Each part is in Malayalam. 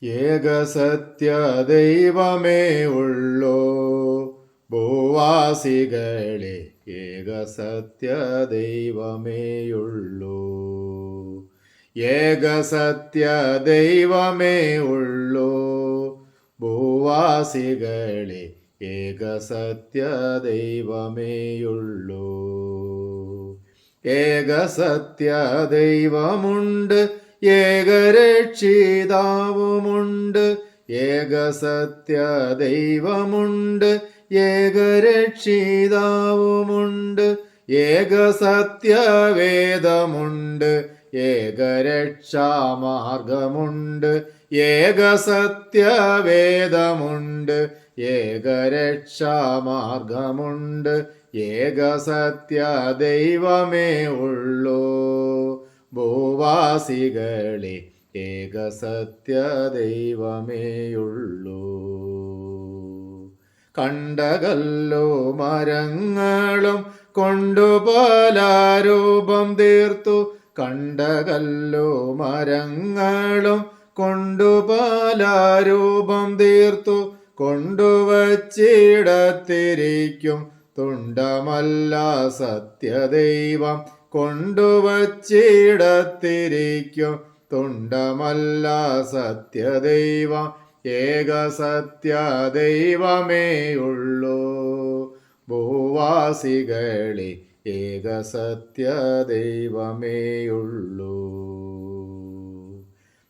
ഏകസത്യ ദൈവമേ ഉള്ളോ ഭൂവാസികളെ, ഏകസത്യ ദൈവമേയുള്ളൂ. ഏകസത്യ ദൈവമേ ഉള്ളൂ ഭൂവാസികളെ, ഏകസത്യ ദൈവമേയുള്ളൂ. ഏകസത്യ ദൈവമുണ്ട്, ഏകരക്ഷിതാവുമുണ്ട്. ഏകസത്യ ദൈവമുണ്ട്, ഏകരക്ഷിതാവുമുണ്ട്. ഏകസത്യവേദമുണ്ട്, ഏകരക്ഷാമാർഗമുണ്ട്. ഏകസത്യവേദമുണ്ട്, ഏകരക്ഷാമാർഗമുണ്ട്. ഏകസത്യ ദൈവമേ ഉള്ളൂ ഭൂവാസികളെ, ഏകസത്യ ദൈവമേയുള്ളൂ. കണ്ടകല്ലോ മരങ്ങളും കൊണ്ടുപലരൂപം തീർത്തു. കണ്ടകല്ലോ മരങ്ങളും കൊണ്ടുപലരൂപം തീർത്തു. കൊണ്ടുവച്ചിടത്തിരിക്കും തുണ്ടമല്ല സത്യദൈവം. കൊണ്ടുവച്ചിടത്തിരിക്കും തുണ്ടമല്ല സത്യദൈവം. ഏകസത്യ ദൈവമേയുള്ളൂ ഭൂവാസികളെ, ഏകസത്യ ദൈവമേയുള്ളൂ.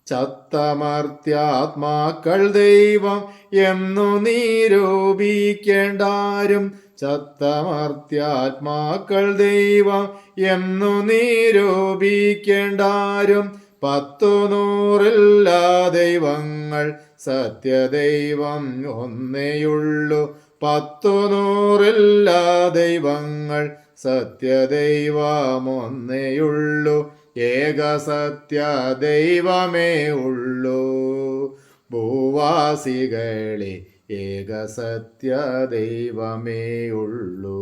ചത്തമർത്യാത്മാക്കൾ ദൈവം എന്നു നിരൂപിക്കേണ്ടാരും. ചത്തമർത്യാത്മാക്കൾ ദൈവം എന്നു നിരൂപിക്കേണ്ടാരും. 100 ദൈവങ്ങൾ സത്യദൈവം ഒന്നേയുള്ളൂ. 100 ദൈവങ്ങൾ സത്യദൈവം ഒന്നേയുള്ളൂ. ഏകസത്യ ദൈവമേ ഉള്ളൂ ഭൂവാസികളെ, ഏകസത്യ ദൈവമേയുള്ളൂ.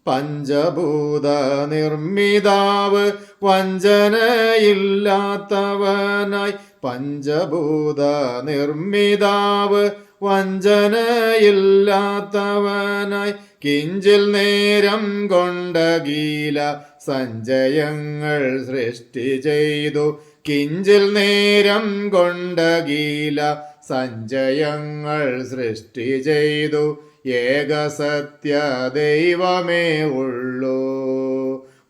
പഞ്ചഭൂത നിർമ്മിതാവ് വഞ്ചനയില്ലാത്തവനായി. പഞ്ചഭൂത നിർമ്മിതാവ് വഞ്ചനയില്ലാത്തവനായി. കിഞ്ചിൽ നേരം കൊണ്ടകീല സഞ്ചയങ്ങൾ സൃഷ്ടി ചെയ്തു. കിഞ്ചിൽ നേരം കൊണ്ടകീല സഞ്ചയങ്ങൾ സൃഷ്ടി ചെയ്തു. ഏകസത്യ ദൈവമേ ഉള്ളൂ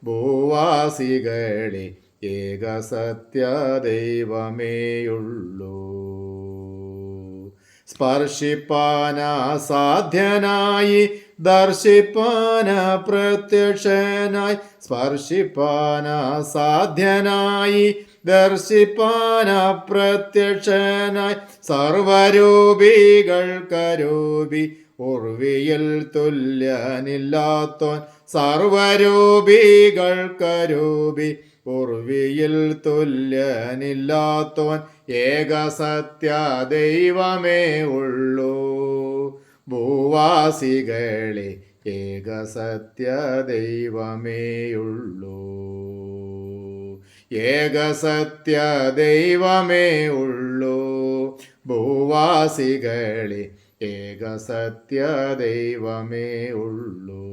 ഭൂവാസികളെ, ഏകസത്യ ദൈവമേയുള്ളൂ. സ്പർശിപ്പാനാസാധ്യനായി ദർശിപ്പാന പ്രത്യക്ഷനായി. സ്പർശിപ്പാനാസാധ്യനായി ദർശിപ്പാന പ്രത്യക്ഷനായി. സർവരൂപികൾക്കരൂപി ഉർവിയിൽ തുല്യനില്ലാത്തോൻ. സർവരൂപികൾക്കരൂപി ഉർവിയിൽ തുല്യനില്ലാത്തോൻ. ഏകസത്യ ദൈവമേ ഉള്ളൂ ഭൂവാസികളെ, ഏകസത്യ ദൈവമേയുള്ളൂ. ഏകസത്യ ദൈവമേ ഉള്ളൂ ഭൂവാസികളെ, ഏകസത്യ ദൈവമേ ഉള്ളൂ.